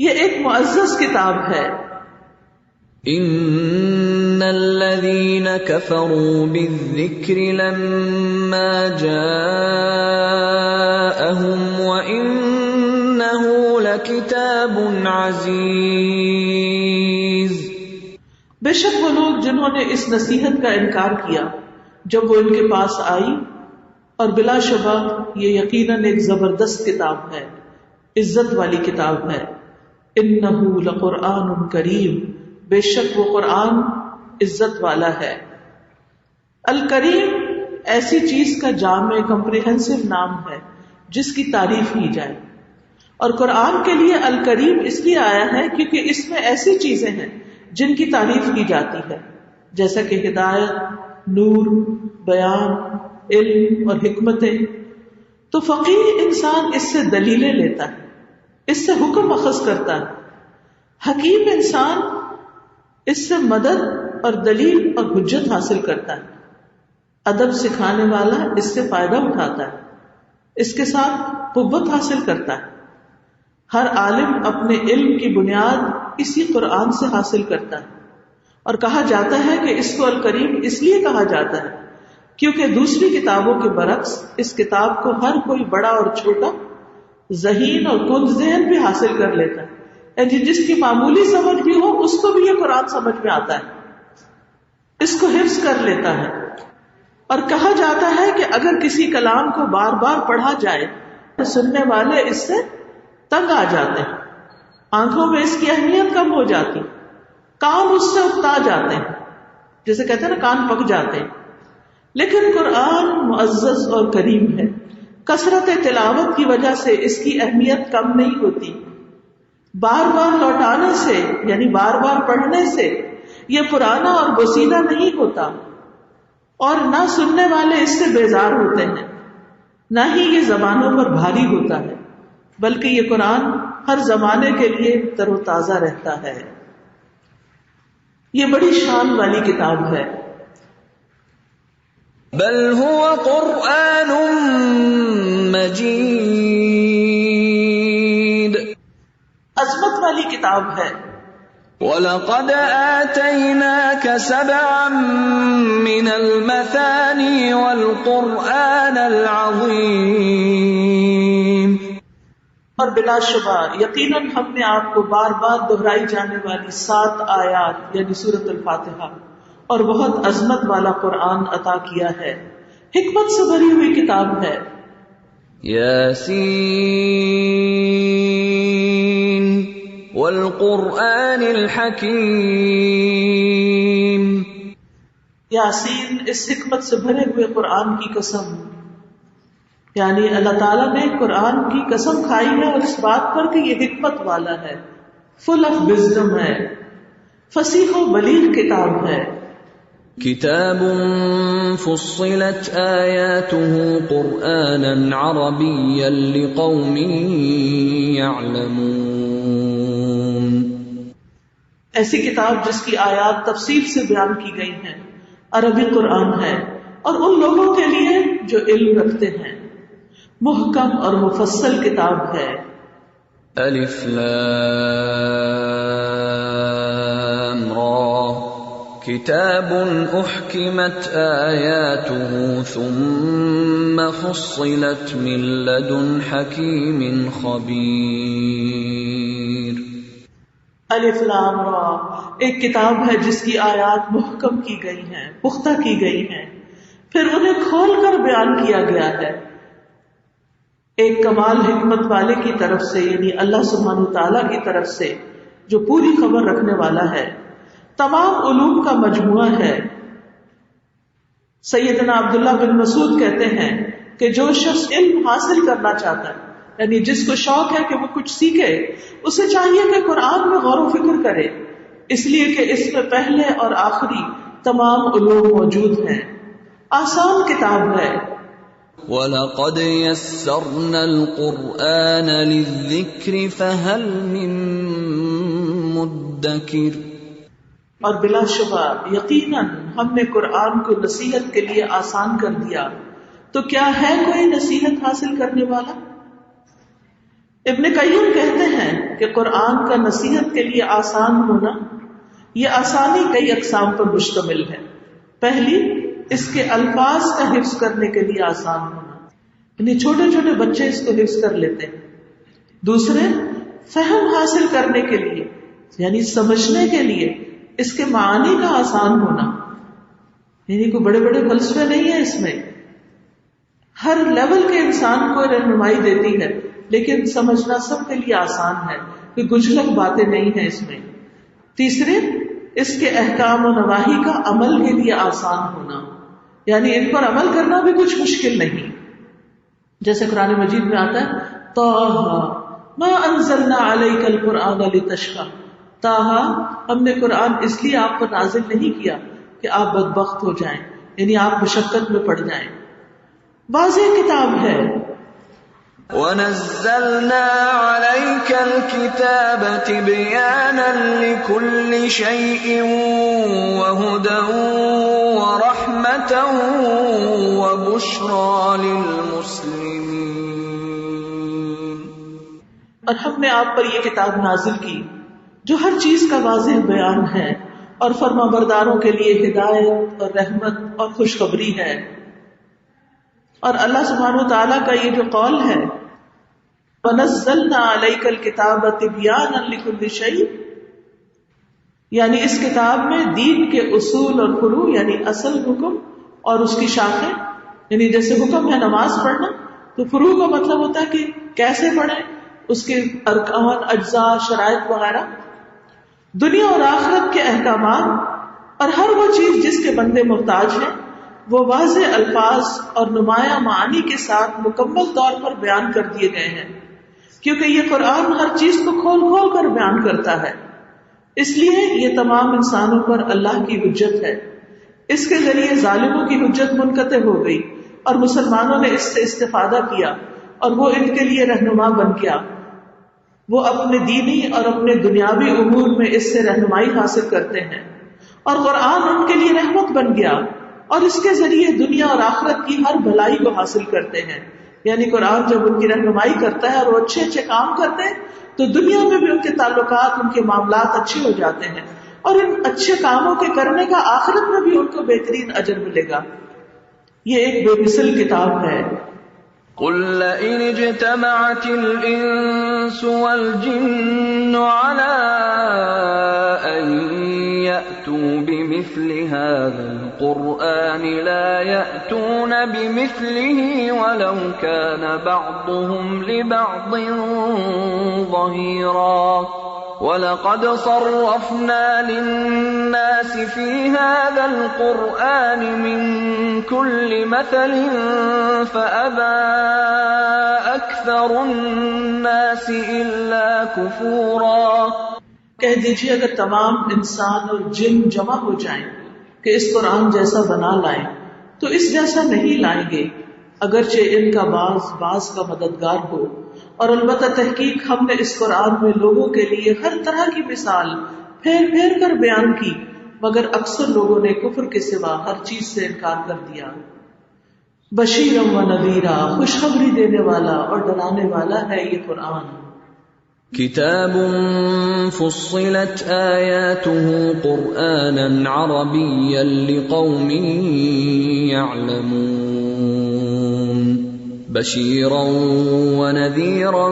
یہ ایک معزز کتاب ہے. ان الذين كفروا بالذكر لما جاءهم وانه لكتاب عزيز. بے شک وہ لوگ جنہوں نے اس نصیحت کا انکار کیا جب وہ ان کے پاس آئی، اور بلا شبہ یہ یقیناً ایک زبردست کتاب ہے، عزت والی کتاب ہے. انہ لقرآن کریم، بے شک وہ قرآن عزت والا ہے. الکریم ایسی چیز کا جامع کمپریہنسو نام ہے جس کی تعریف کی جائے، اور قرآن کے لیے الکریم اس لیے آیا ہے کیونکہ اس میں ایسی چیزیں ہیں جن کی تعریف کی جاتی ہے، جیسا کہ ہدایت، نور، بیان، علم اور حکمتیں. تو فقیہ انسان اس سے دلیلیں لیتا ہے، اس سے حکم اخذ کرتا ہے. حکیم انسان اس سے مدد اور دلیل اور حجت حاصل کرتا ہے. ادب سکھانے والا اس سے فائدہ اٹھاتا ہے، اس کے ساتھ قوت حاصل کرتا ہے. ہر عالم اپنے علم کی بنیاد اسی قرآن سے حاصل کرتا ہے، اور کہا جاتا ہے کہ اس کو الکریم اس لیے کہا جاتا ہے کیونکہ دوسری کتابوں کے برعکس اس کتاب کو ہر کوئی بڑا اور چھوٹا، ذہین اور کند ذہن بھی حاصل کر لیتا ہے. یعنی جس کی معمولی سمجھ بھی ہو اس کو بھی یہ قرآن سمجھ میں آتا ہے، اس کو حفظ کر لیتا ہے. اور کہا جاتا ہے کہ اگر کسی کلام کو بار بار پڑھا جائے تو سننے والے اس سے تنگ آ جاتے ہیں، آنکھوں میں اس کی اہمیت کم ہو جاتی، کان اس سے اکتا جاتے ہیں، جیسے کہتے ہیں نا کان پک جاتے ہیں. لیکن قرآن معزز اور کریم ہے، کثرت تلاوت کی وجہ سے اس کی اہمیت کم نہیں ہوتی. بار بار لوٹانے سے یعنی بار بار پڑھنے سے یہ پرانا اور بوسیدہ نہیں ہوتا، اور نہ سننے والے اس سے بیزار ہوتے ہیں، نہ ہی یہ زبانوں پر بھاری ہوتا ہے، بلکہ یہ قرآن ہر زمانے کے لیے تر و تازہ رہتا ہے. یہ بڑی شان والی کتاب ہے. بل هو قرآن مجید، عظمت والی کتاب ہے. وَلَقَدْ آتَيْنَاكَ سَبْعًا مِّنَ الْمَثَانِي وَالْقُرْآنَ الْعَظِيمَ، اور بلا شبہ یقیناً ہم نے آپ کو بار بار دہرائی جانے والی 7 آیات یعنی سورۃ الفاتحہ اور بہت عظمت والا قرآن عطا کیا ہے. حکمت سے بھری ہوئی کتاب ہے. یاسین والقرآن الحکیم، یاسین اس حکمت سے بھرے ہوئے قرآن کی قسم، یعنی اللہ تعالیٰ نے قرآن کی قسم کھائی ہے اور اس بات پر کہ یہ حکمت والا ہے، فل آف وزڈم ہے، فصیح و بلیغ کتاب ہے. کتاب فصلت آیاته قرآنا عربیا لقوم یعلمون، ایسی کتاب جس کی آیات تفصیل سے بیان کی گئی ہیں، عربی قرآن ہے اور ان لوگوں کے لیے جو علم رکھتے ہیں. محکم اور مفصل کتاب ہے. الف لام را، کتاب احکمت آیاته ثم فصلت من لدن حکیم خبیر. الف لام را ایک کتاب ہے جس کی آیات محکم کی گئی ہیں، پختہ کی گئی ہیں، پھر انہیں کھول کر بیان کیا گیا ہے ایک کمال حکمت والے کی طرف سے، یعنی اللہ سبحانہ تعالیٰ کی طرف سے جو پوری خبر رکھنے والا ہے، تمام علوم کا مجموعہ ہے. سیدنا عبداللہ بن مسعود کہتے ہیں کہ جو شخص علم حاصل کرنا چاہتا ہے، یعنی جس کو شوق ہے کہ وہ کچھ سیکھے، اسے چاہیے کہ قرآن میں غور و فکر کرے، اس لیے کہ اس میں پہلے اور آخری تمام علوم موجود ہیں. آسان کتاب ہے. وَلَقَدْ يَسَّرْنَا الْقُرْآنَ لِلذِّكْرِ فَهَلْ مِن مُدَّكِرٍ، اور بلا شبہ یقیناً ہم نے قرآن کو نصیحت کے لیے آسان کر دیا، تو کیا ہے کوئی نصیحت حاصل کرنے والا؟ ابن قیم کہتے ہیں کہ قرآن کا نصیحت کے لیے آسان ہونا، یہ آسانی کئی اقسام پر مشتمل ہے. پہلی، اس کے الفاظ کا حفظ کرنے کے لیے آسان ہونا، یعنی چھوٹے چھوٹے بچے اس کو حفظ کر لیتے ہیں. دوسرے، فہم حاصل کرنے کے لیے یعنی سمجھنے کے لیے اس کے معانی کا آسان ہونا، یعنی کوئی بڑے بڑے فلسفے نہیں ہیں اس میں، ہر لیول کے انسان کو رہنمائی دیتی ہے، لیکن سمجھنا سب کے لیے آسان ہے، کوئی گجلک باتیں نہیں ہیں اس میں. تیسرے، اس کے احکام و نواہی کا عمل کے لیے آسان ہونا، یعنی ان پر عمل کرنا بھی کچھ مشکل نہیں. جیسے قرآن مجید میں آتا ہے طٰہٰ ما انزلنا علیک القرآن لتشقیٰ، طٰہٰ ہم نے قرآن اس لیے آپ پر نازل نہیں کیا کہ آپ بدبخت ہو جائیں، یعنی آپ مشقت میں پڑ جائیں. واضح کتاب ہے. وَنَزَّلْنَا عَلَيْكَ الْكِتَابَ تِبْيَانًا لِكُلِّ شَيْءٍ وَهُدًى وَرَحْمَةً وَبُشْرَى لِلْمُسْلِمِينَ. اور ہم نے آپ پر یہ کتاب نازل کی جو ہر چیز کا واضح بیان ہے اور فرمانبرداروں کے لیے ہدایت اور رحمت اور خوشخبری ہے. اور اللہ سبحانہ وتعالیٰ کا یہ جو قول ہے وَنَزَّلْنَا عَلَيْكَ الْكِتَابَ تِبْيَانًا لِكُلِّ شَيْءٍ، یعنی اس کتاب میں دین کے اصول اور فروع یعنی اصل حکم اور اس کی شاخیں، یعنی جیسے حکم ہے نماز پڑھنا تو فروع کا مطلب ہوتا ہے کہ کیسے پڑھیں، اس کے ارکان، اجزاء، شرائط وغیرہ، دنیا اور آخرت کے احکامات اور ہر وہ چیز جس کے بندے محتاج ہیں وہ واضح الفاظ اور نمایاں معانی کے ساتھ مکمل طور پر بیان کر دیے گئے ہیں، کیونکہ یہ قرآن ہر چیز کو کھول کھول کر بیان کرتا ہے. اس لیے یہ تمام انسانوں پر اللہ کی حجت ہے. اس کے ذریعے ظالموں کی حجت منقطع ہو گئی اور مسلمانوں نے اس سے استفادہ کیا اور وہ ان کے لیے رہنما بن گیا. وہ اپنے دینی اور اپنے دنیاوی امور میں اس سے رہنمائی حاصل کرتے ہیں اور قرآن ان کے لیے رحمت بن گیا اور اس کے ذریعے دنیا اور آخرت کی ہر بھلائی کو حاصل کرتے ہیں. یعنی قرآن جب ان کی رہنمائی کرتا ہے اور وہ اچھے اچھے کام کرتے ہیں تو دنیا میں بھی ان کے تعلقات، ان کے معاملات اچھے ہو جاتے ہیں اور ان اچھے کاموں کے کرنے کا آخرت میں بھی ان کو بہترین اجر ملے گا. یہ ایک بے مثل کتاب ہے. قُلْ لَئِنِ اجْتَمَعَتِ الْإِنسُ وَالْجِنُّ عَلَىٰ أَن يَأْتُوا بِمِثْلِ هَٰذَا الْقُرْآنِ لَا يَأْتُونَ بِمِثْلِهِ وَلَوْ كَانَ بَعْضُهُمْ لِبَعْضٍ ظَهِيرًا. وَلَقَدْ صَرَّفْنَا لِلنَّاسِ فِي هَٰذَا الْقُرْآنِ مِن كُلِّ مَثَلٍ فَأَبَىٰ أَكْثَرُ النَّاسِ إِلَّا كُفُورًا. کہہ دیجیے اگر تمام انسان اور جن جمع ہو جائیں کہ اس قرآن جیسا بنا لائیں تو اس جیسا نہیں لائیں گے، اگرچہ ان کا بعض کا مددگار ہو. اور البتہ تحقیق ہم نے اس قرآن میں لوگوں کے لیے ہر طرح کی مثال پھیر پھیر کر بیان کی، مگر اکثر لوگوں نے کفر کے سوا ہر چیز سے انکار کر دیا. بشیرا و نذیرا، خوشخبری دینے والا اور ڈرانے والا ہے یہ قرآن. کتاب فصلت آیاته قرآنا عربیا لقوم يعلمون بشيرا ونذيرا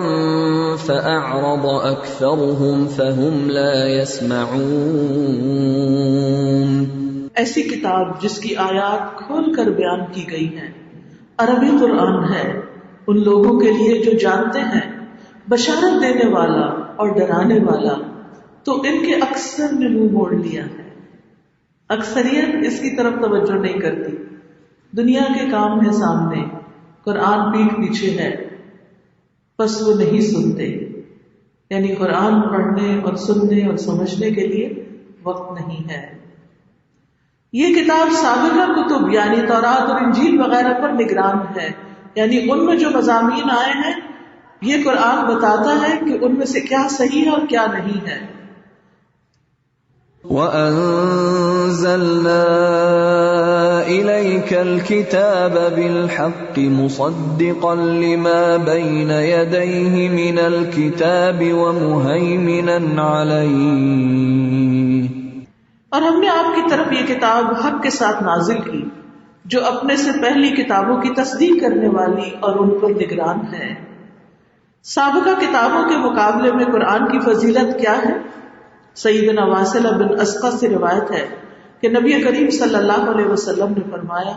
فأعرض أكثرهم فهم لا يسمعون. ایسی کتاب جس کی آیات کھول کر بیان کی گئی ہیں، عربی قرآن ہے ان لوگوں کے لیے جو جانتے ہیں، بشارت دینے والا اور ڈرانے والا، تو ان کے اکثر نے منہ موڑ لیا ہے. اکثریت اس کی طرف توجہ نہیں کرتی، دنیا کے کام ہے سامنے، قرآن پیٹھ پیچھے ہے، بس وہ نہیں سنتے. یعنی قرآن پڑھنے اور سننے اور سمجھنے کے لیے وقت نہیں ہے. یہ کتاب سابقہ کتب یعنی تورات اور انجیل وغیرہ پر نگران ہے، یعنی ان میں جو مضامین آئے ہیں یہ قرآن بتاتا ہے کہ ان میں سے کیا صحیح ہے اور کیا نہیں ہے. وَأَنزَلْنَا إليك الكتاب بالحق مصدقا لما بين يديه من الكتاب ومهيمنا عليه. اور ہم نے آپ کی طرف یہ کتاب حق کے ساتھ نازل کی جو اپنے سے پہلی کتابوں کی تصدیق کرنے والی اور ان پر نگران ہے. سابقہ کتابوں کے مقابلے میں قرآن کی فضیلت کیا ہے؟ سیدنا واصلہ بن اسقع سے روایت ہے کہ نبی کریم صلی اللہ علیہ وسلم نے فرمایا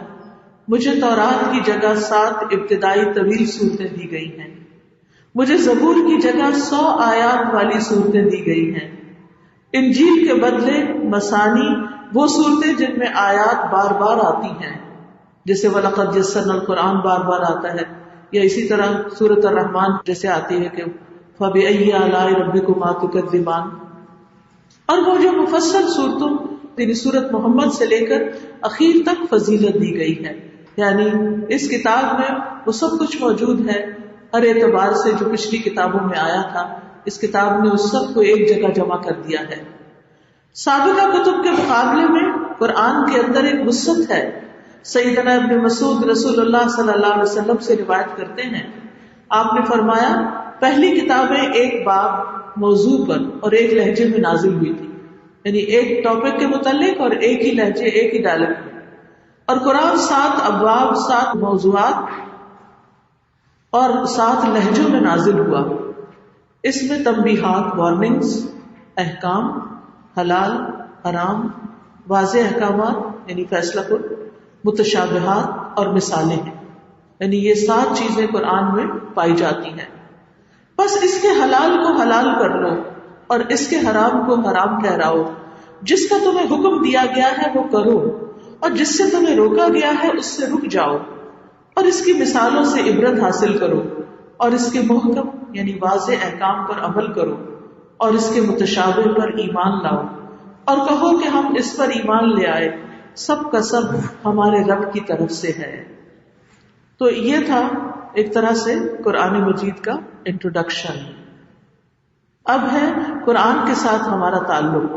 مجھے تورات کی جگہ 7 ابتدائی طویل صورتیں دی گئی ہیں، مجھے زبور کی جگہ 100 آیات والی صورتیں دی گئی ہیں. انجیل کے بدلے مثانی وہ صورتیں جن میں آیات بار بار آتی ہیں، جیسے وَلَقَدْ يَسَّرْنَا الْقُرْآنَ بار بار آتا ہے، یا اسی طرح سورۃ الرحمن جیسے آتی ہے کہ فَبِأَيِّ آلَاءِ رَبِّكُمَا تُكَذِّبَانِ. اور وہ جو مفصل صورتوں یعنی سورت محمد سے لے کر اخیر تک فضیلت دی گئی ہے، یعنی اس کتاب میں وہ سب کچھ موجود ہے ہر اعتبار سے جو پچھلی کتابوں میں آیا تھا. اس کتاب نے اس سب کو ایک جگہ جمع کر دیا ہے. سابقہ کتب کے مقابلے میں قرآن کے اندر ایک وسعت ہے. سیدنا ابن مسعود رسول اللہ صلی اللہ علیہ وسلم سے روایت کرتے ہیں، آپ نے فرمایا پہلی کتابیں ایک باب موضوع پر اور ایک لہجے میں نازل ہوئی تھی، یعنی ایک ٹاپک کے متعلق اور ایک ہی لہجے ایک ہی ڈائلیکٹ میں. اور قرآن 7 ابواب 7 موضوعات اور 7 لہجوں میں نازل ہوا. اس میں تنبیہات وارننگز، احکام، حلال حرام، واضح احکامات یعنی فیصلہ کن، متشابہات اور مثالیں ہیں. یعنی یہ 7 چیزیں قرآن میں پائی جاتی ہیں. بس اس کے حلال کو حلال کر لو اور اس کے حرام کو حرام ٹھہراؤ. جس کا تمہیں حکم دیا گیا ہے وہ کرو اور جس سے تمہیں روکا گیا ہے اس سے رک جاؤ، اور اس کی مثالوں سے عبرت حاصل کرو اور اس کے محکم یعنی واضح احکام پر عمل کرو اور اس کے متشابہ پر ایمان لاؤ اور کہو کہ ہم اس پر ایمان لے آئے، سب کا سب ہمارے رب کی طرف سے ہے. تو یہ تھا ایک طرح سے قرآن مجید کا انٹروڈکشن. اب ہے قرآن کے ساتھ ہمارا تعلق.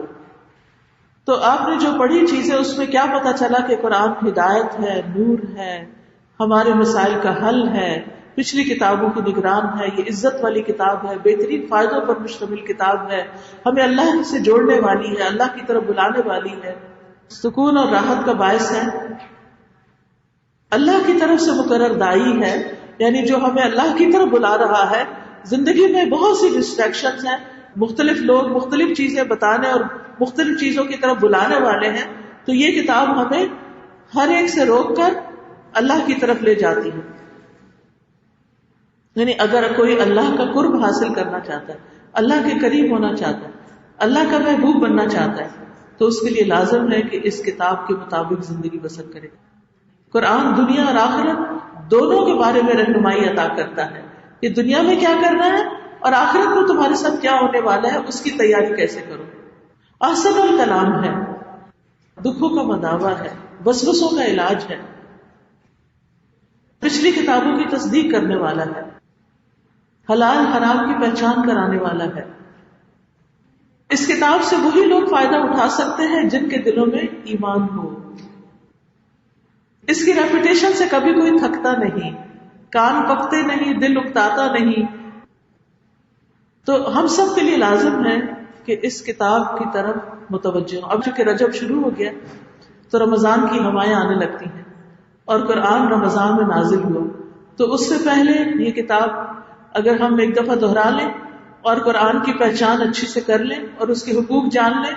تو آپ نے جو پڑھی چیزیں اس میں کیا پتا چلا کہ قرآن ہدایت ہے، نور ہے، ہمارے مسائل کا حل ہے، پچھلی کتابوں کی نگران ہے، یہ عزت والی کتاب ہے، بہترین فائدوں پر مشتمل کتاب ہے، ہمیں اللہ سے جوڑنے والی ہے، اللہ کی طرف بلانے والی ہے، سکون اور راحت کا باعث ہے، اللہ کی طرف سے مقرر دائی ہے، یعنی جو ہمیں اللہ کی طرف بلا رہا ہے. زندگی میں بہت سی ڈسٹریکشنز ہیں، مختلف لوگ مختلف چیزیں بتانے اور مختلف چیزوں کی طرف بلانے والے ہیں، تو یہ کتاب ہمیں ہر ایک سے روک کر اللہ کی طرف لے جاتی ہے. یعنی اگر کوئی اللہ کا قرب حاصل کرنا چاہتا ہے، اللہ کے قریب ہونا چاہتا ہے، اللہ کا محبوب بننا چاہتا ہے، تو اس کے لیے لازم ہے کہ اس کتاب کے مطابق زندگی بسر کرے. قرآن دنیا اور آخرت دونوں کے بارے میں رہنمائی عطا کرتا ہے کہ دنیا میں کیا کرنا ہے اور آخرت میں تمہارے ساتھ کیا ہونے والا ہے، اس کی تیاری کیسے کرو. احسن الکلام ہے، دکھوں کا مداوا ہے، وسوسوں کا علاج ہے، پچھلی کتابوں کی تصدیق کرنے والا ہے، حلال حرام کی پہچان کرانے والا ہے. اس کتاب سے وہی لوگ فائدہ اٹھا سکتے ہیں جن کے دلوں میں ایمان ہو. اس کی ریپوٹیشن سے کبھی کوئی تھکتا نہیں، کان پکتے نہیں، دل اکتاتا نہیں. تو ہم سب کے لیے لازم ہے کہ اس کتاب کی طرف متوجہ ہوں. اب چونکہ رجب شروع ہو گیا تو رمضان کی ہوائیں آنے لگتی ہیں اور قرآن رمضان میں نازل ہوا، تو اس سے پہلے یہ کتاب اگر ہم ایک دفعہ دہرا لیں اور قرآن کی پہچان اچھی سے کر لیں اور اس کے حقوق جان لیں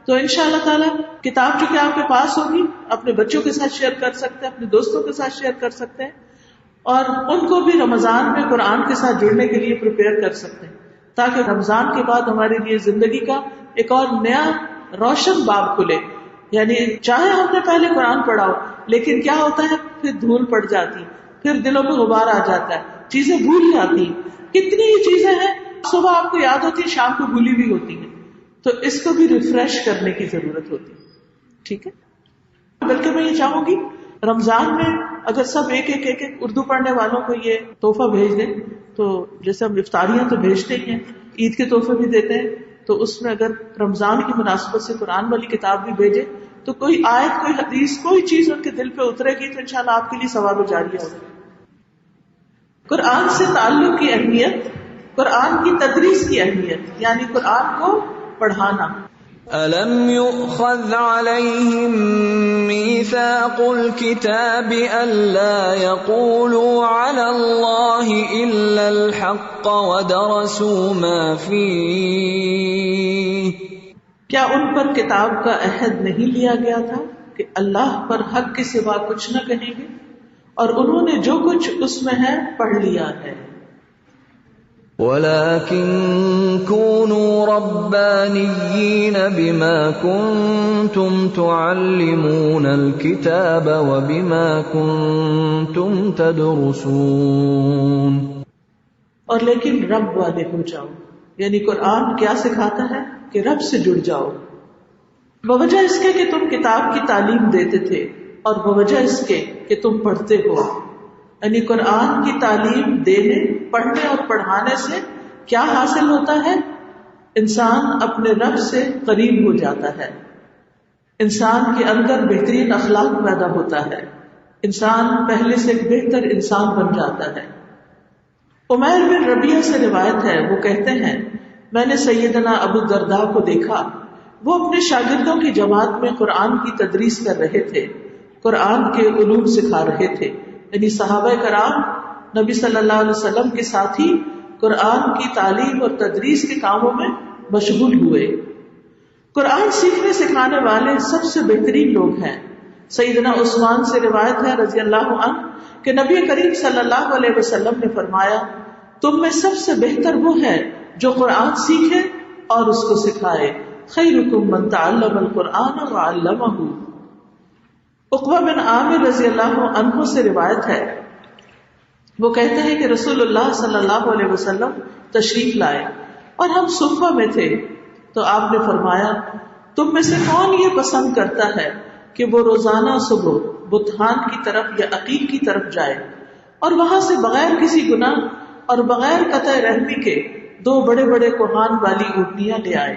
تو انشاءاللہ تعالی کتاب چونکہ آپ کے پاس ہوگی، اپنے بچوں کے ساتھ شیئر کر سکتے ہیں، اپنے دوستوں کے ساتھ شیئر کر سکتے ہیں اور ان کو بھی رمضان میں قرآن کے ساتھ جڑنے کے لیے پریپیئر کر سکتے ہیں، تاکہ رمضان کے بعد ہمارے لیے زندگی کا ایک اور نیا روشن باب کھلے. یعنی چاہے ہم نے پہلے قرآن پڑھا ہو لیکن کیا ہوتا ہے پھر دھول پڑ جاتی، پھر دلوں میں غبار آ جاتا ہے، چیزیں بھول جاتی. کتنی ہی چیزیں ہیں صبح آپ کو یاد ہوتی ہیں، شام کو بھولی بھی ہوتی ہیں، تو اس کو بھی ریفریش کرنے کی ضرورت ہوتی ہے. ٹھیک ہے، بلکہ میں یہ چاہوں گی رمضان میں اگر سب ایک اردو پڑھنے والوں کو یہ تحفہ بھیج دیں، تو جیسے ہم افطاریاں تو بھیجتے ہی ہیں، عید کے تحفے بھی دیتے ہیں، تو اس میں اگر رمضان کی مناسبت سے قرآن والی کتاب بھی بھیجے تو کوئی آیت، کوئی حدیث، کوئی چیز ان کے دل پہ اترے گی تو انشاءاللہ آپ کے لیے ثواب جاریہ ہوگا. قرآن سے تعلق کی اہمیت، قرآن کی تدریس کی اہمیت، یعنی قرآن کو پڑھانا. أَلَمْ يُؤْخَذْ عَلَيْهِمْ مِيثَاقُ الْكِتَابِ أَلَّا يَقُولُوا عَلَى اللَّهِ إِلَّا الْحَقَّ وَدَرَسُوا مَا فِيهِ. کیا ان پر کتاب کا عہد نہیں لیا گیا تھا کہ اللہ پر حق کے سوا کچھ نہ کہیں گے، اور انہوں نے جو کچھ اس میں ہے پڑھ لیا ہے. وَلَكِن كُونُوا رَبَّانِيِّينَ بِمَا كُنتُمْ تُعَلِّمُونَ الْكِتَابَ وَبِمَا كُنتُمْ تَدْرُسُونَ. اور لیکن رب والے ہو جاؤ، یعنی قرآن کیا سکھاتا ہے کہ رب سے جڑ جاؤ، بوجہ اس کے کہ تم کتاب کی تعلیم دیتے تھے، اور بوجہ اس کے کہ تم پڑھتے ہو. یعنی قرآن کی تعلیم دینے، پڑھنے اور پڑھانے سے کیا حاصل ہوتا ہے؟ انسان اپنے رب سے قریب ہو جاتا ہے، انسان کے اندر بہترین اخلاق پیدا ہوتا ہے، انسان پہلے سے ایک بہتر انسان بن جاتا ہے. عمیر بن ربیعہ سے روایت ہے، وہ کہتے ہیں میں نے سیدنا ابو الدرداء کو دیکھا، وہ اپنے شاگردوں کی جماعت میں قرآن کی تدریس کر رہے تھے، قرآن کے علوم سکھا رہے تھے. یعنی صحابہ کرام نبی صلی اللہ علیہ وسلم کے ساتھ ہی قرآن کی تعلیم اور تدریس کے کاموں میں مشغول ہوئے. قرآن سیکھنے سکھانے والے سب سے بہترین لوگ ہیں. سیدنا عثمان سے روایت ہے رضی اللہ عنہ کہ نبی کریم صلی اللہ علیہ وسلم نے فرمایا تم میں سب سے بہتر وہ ہے جو قرآن سیکھے اور اس کو سکھائے. خیرکم من تعلم القرآن وعلمہ. عقبہ بن عامر رضی اللہ عنہ سے روایت ہے، وہ کہتے ہیں کہ رسول اللہ صلی اللہ علیہ وسلم تشریف لائے اور ہم صفہ میں تھے تو آپ نے فرمایا تم میں سے کون یہ پسند کرتا ہے کہ وہ روزانہ صبح بتخان کی طرف یا عقیق کی طرف جائے اور وہاں سے بغیر کسی گناہ اور بغیر قطع رحمی کے 2 بڑے بڑے کوہان والی اونٹنیاں لے آئے.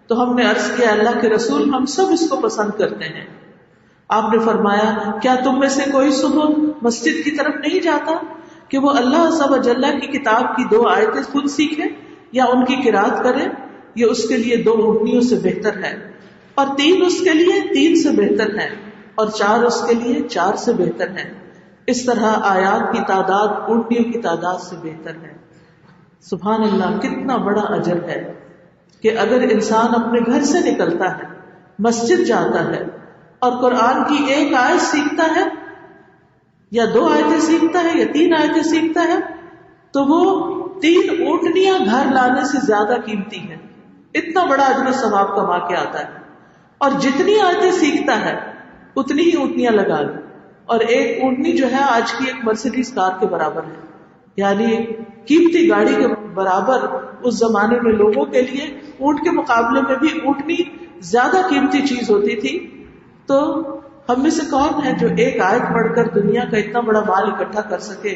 تو ہم نے عرض کیا اللہ کے رسول ہم سب اس کو پسند کرتے ہیں. آپ نے فرمایا کیا تم میں سے کوئی صبح مسجد کی طرف نہیں جاتا کہ وہ اللہ عز و جل کی کتاب کی 2 آیتیں خود سیکھے یا ان کی قرات کرے؟ یہ اس کے لیے 2 اونٹنیوں سے بہتر ہے، اور 3 اس کے لیے 3 سے بہتر ہے، اور 4 اس کے لیے 4 سے بہتر ہے. اس طرح آیات کی تعداد اونٹنیوں کی تعداد سے بہتر ہے. سبحان اللہ، کتنا بڑا اجر ہے کہ اگر انسان اپنے گھر سے نکلتا ہے، مسجد جاتا ہے اور قرآن کی 1 آیت سیکھتا ہے یا 2 آیتیں سیکھتا ہے یا 3 آیتیں سیکھتا ہے تو وہ 3 اونٹنیاں گھر لانے سے زیادہ قیمتی ہیں. اتنا بڑا اجر و ثواب کما کے آتا ہے. اور جتنی آیتیں سیکھتا ہے اتنی ہی اونٹنیاں لگا لی، اور 1 اونٹنی جو ہے آج کی ایک مرسیڈیز کار کے برابر ہے. یعنی قیمتی گاڑی کے برابر اس زمانے میں لوگوں کے لیے اونٹ کے مقابلے میں بھی اونٹنی زیادہ قیمتی چیز ہوتی تھی. تو ہم میں سے کون ہے جو 1 آیت پڑھ کر دنیا کا اتنا بڑا مال اکٹھا کر سکے؟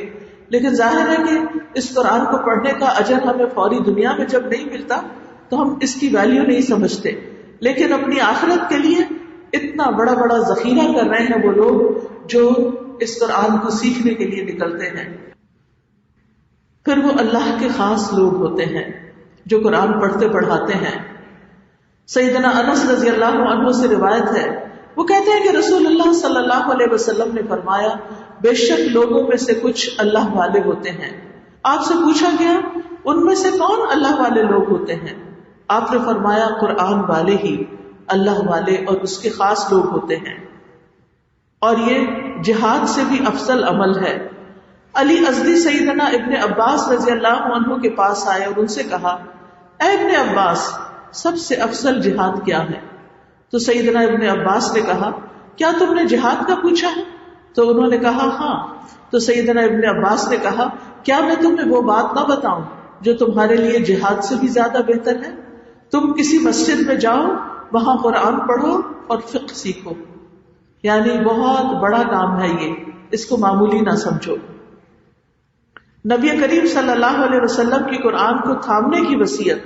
لیکن ظاہر ہے کہ اس قرآن کو پڑھنے کا اجر ہمیں فوری دنیا میں جب نہیں ملتا تو ہم اس کی ویلیو نہیں سمجھتے، لیکن اپنی آخرت کے لیے اتنا بڑا بڑا ذخیرہ کر رہے ہیں وہ لوگ جو اس قرآن کو سیکھنے کے لیے نکلتے ہیں. پھر وہ اللہ کے خاص لوگ ہوتے ہیں جو قرآن پڑھتے پڑھاتے ہیں. سیدنا انس رضی اللہ عنہ سے روایت ہے، وہ کہتے ہیں کہ رسول اللہ صلی اللہ علیہ وسلم نے فرمایا بے شک لوگوں میں سے کچھ اللہ والے ہوتے ہیں. آپ سے پوچھا گیا ان میں سے کون اللہ والے لوگ ہوتے ہیں؟ آپ نے فرمایا قرآن والے ہی اللہ والے اور اس کے خاص لوگ ہوتے ہیں. اور یہ جہاد سے بھی افضل عمل ہے. علی ازدی سیدنا ابن عباس رضی اللہ عنہ کے پاس آئے اور ان سے کہا اے ابن عباس سب سے افضل جہاد کیا ہے؟ تو سیدنا ابن عباس نے کہا کیا تم نے جہاد کا پوچھا ہے؟ تو انہوں نے کہا ہاں. تو سیدنا ابن عباس نے کہا کیا میں تمہیں وہ بات نہ بتاؤں جو تمہارے لیے جہاد سے بھی زیادہ بہتر ہے؟ تم کسی مسجد میں جاؤ، وہاں قرآن پڑھو اور فقہ سیکھو. یعنی بہت بڑا کام ہے یہ، اس کو معمولی نہ سمجھو. نبی کریم صلی اللہ علیہ وسلم کی قرآن کو تھامنے کی وصیت.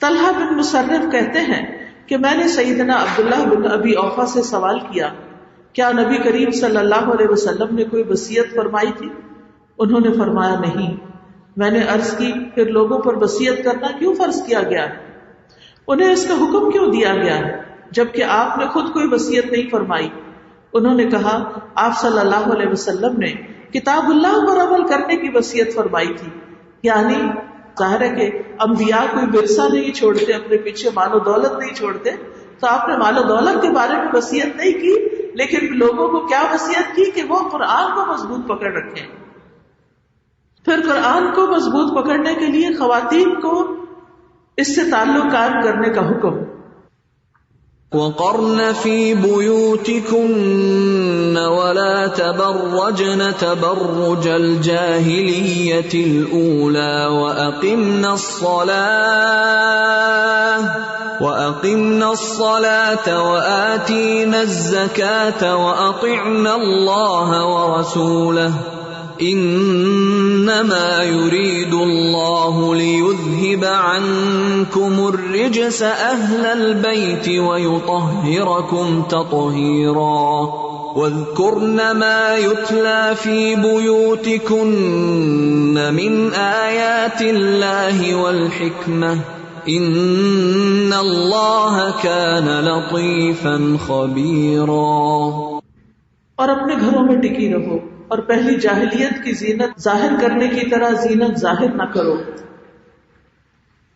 طلحہ بن مصرف کہتے ہیں کہ میں نے سیدنا عبداللہ بن ابی اوفا سے سوال کیا کیا نبی کریم صلی اللہ علیہ وسلم نے کوئی وصیت فرمائی تھی؟ انہوں نے فرمایا نہیں۔ میں نے عرض کی پھر لوگوں پر وصیت کرنا کیوں فرض کیا گیا ہے؟ انہیں اس کا حکم کیوں دیا گیا ہے جبکہ آپ نے خود کوئی وصیت نہیں فرمائی؟ انہوں نے کہا آپ صلی اللہ علیہ وسلم نے کتاب اللہ پر عمل کرنے کی وصیت فرمائی تھی، یعنی ظاہر ہے کہ انبیاء کوئی ورثہ نہیں چھوڑتے، اپنے پیچھے مال و دولت نہیں چھوڑتے، تو آپ نے مال و دولت کے بارے میں وصیت نہیں کی، لیکن لوگوں کو کیا وصیت کی کہ وہ قرآن کو مضبوط پکڑ رکھیں۔ پھر قرآن کو مضبوط پکڑنے کے لیے خواتین کو اس سے تعلق قائم کرنے کا حکم۔ وَقَرْنَ فِي بُيُوتِكُنَّ وَلَا تَبَرَّجْنَ تَبَرُّجَ الْجَاهِلِيَّةِ الْأُولَى وَأَقِمْنَ الصَّلَاةَ وَآتِينَ الزَّكَاةَ وَأَطِعْنَ اللَّهَ وَرَسُولَهُ انما يريد الله ليذهب عنكم الرجس اهل البيت ويطهركم تطهيرا واذكرن ما يتلى في بيوتكن من آيات الله والحكمة ان الله كان لطيفا خبيرا۔ اور اپنے گھروں میں ٹکی رہو اور پہلی جاہلیت کی زینت ظاہر کرنے کی طرح زینت ظاہر نہ کرو،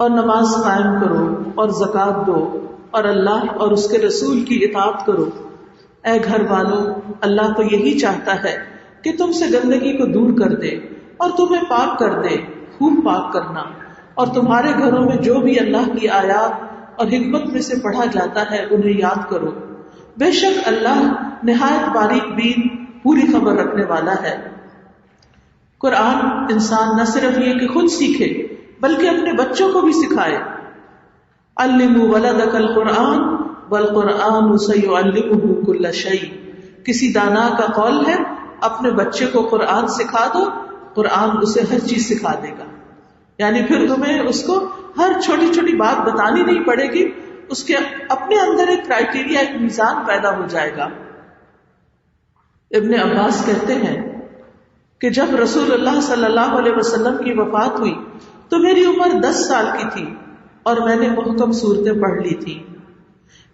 اور نماز قائم کرو اور زکوٰۃ دو اور اللہ اور اس کے رسول کی اطاعت کرو۔ اے گھر والوں، اللہ تو یہی چاہتا ہے کہ تم سے گندگی کو دور کر دے اور تمہیں پاک کر دے، خوب پاک کرنا، اور تمہارے گھروں میں جو بھی اللہ کی آیات اور حکمت میں سے پڑھا جاتا ہے انہیں یاد کرو، بے شک اللہ نہایت باریک بین پوری خبر رکھنے والا ہے۔ قرآن انسان نہ صرف یہ کہ خود سیکھے بلکہ اپنے بچوں کو بھی سکھائے۔ علموا ولدک القرآن والقرآن سیعلمہ کل شیء، کسی دانا کا قول ہے اپنے بچے کو قرآن سکھا دو، قرآن اسے ہر چیز سکھا دے گا، یعنی پھر تمہیں اس کو ہر چھوٹی چھوٹی بات بتانی نہیں پڑے گی، اس کے اپنے اندر ایک کرائٹیریا، ایک میزان پیدا ہو جائے گا۔ ابن عباس کہتے ہیں کہ جب رسول اللہ صلی اللہ علیہ وسلم کی وفات ہوئی تو میری عمر 10 سال کی تھی اور میں نے محکم صورتیں پڑھ لی تھی۔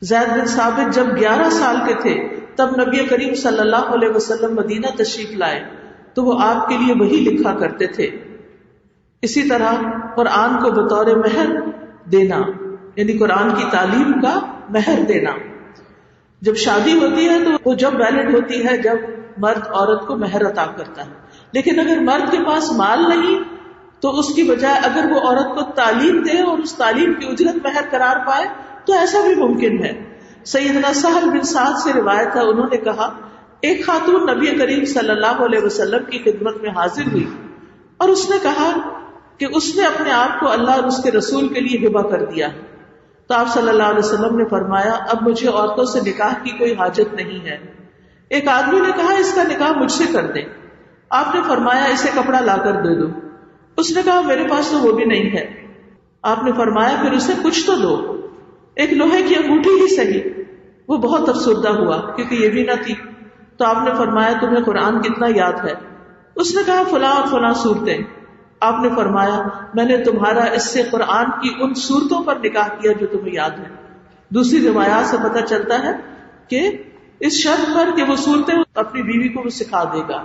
زید بن ثابت جب 11 سال کے تھے تب نبی کریم صلی اللہ علیہ وسلم مدینہ تشریف لائے تو وہ آپ کے لیے وہی لکھا کرتے تھے۔ اسی طرح قرآن کو بطور مہر دینا، یعنی قرآن کی تعلیم کا مہر دینا۔ جب شادی ہوتی ہے تو وہ جب ویلڈ ہوتی ہے جب مرد عورت کو مہر عطا کرتا ہے، لیکن اگر مرد کے پاس مال نہیں تو اس کی بجائے اگر وہ عورت کو تعلیم دے اور اس تعلیم کی اجرت مہر قرار پائے تو ایسا بھی ممکن ہے۔ سیدنا سہل بن سعد سے روایت ہے، انہوں نے کہا ایک خاتون نبی کریم صلی اللہ علیہ وسلم کی خدمت میں حاضر ہوئی اور اس نے کہا کہ اس نے اپنے آپ کو اللہ اور اس کے رسول کے لیے ہبہ کر دیا، تو آپ صلی اللہ علیہ وسلم نے فرمایا اب مجھے عورتوں سے نکاح کی کوئی حاجت نہیں ہے۔ ایک آدمی نے کہا اس کا نکاح مجھ سے کر دیں، آپ نے فرمایا اسے کپڑا لا کر دے دو، اس نے کہا میرے پاس تو وہ بھی نہیں ہے، آپ نے فرمایا پھر اسے کچھ تو دو، ایک لوہے کی انگوٹھی ہی صحیح۔ وہ بہت افسردہ ہوا کیونکہ یہ بھی نہ تھی، تو آپ نے فرمایا تمہیں قرآن کتنا یاد ہے؟ اس نے کہا فلاں اور فلاں صورتیں۔ آپ نے فرمایا میں نے تمہارا اس سے قرآن کی ان صورتوں پر نکاح کیا جو تمہیں یاد ہے۔ دوسری روایات سے پتہ چلتا ہے کہ اس شرط پر کہ وہ صورتیں اپنی بیوی کو وہ سکھا دے گا۔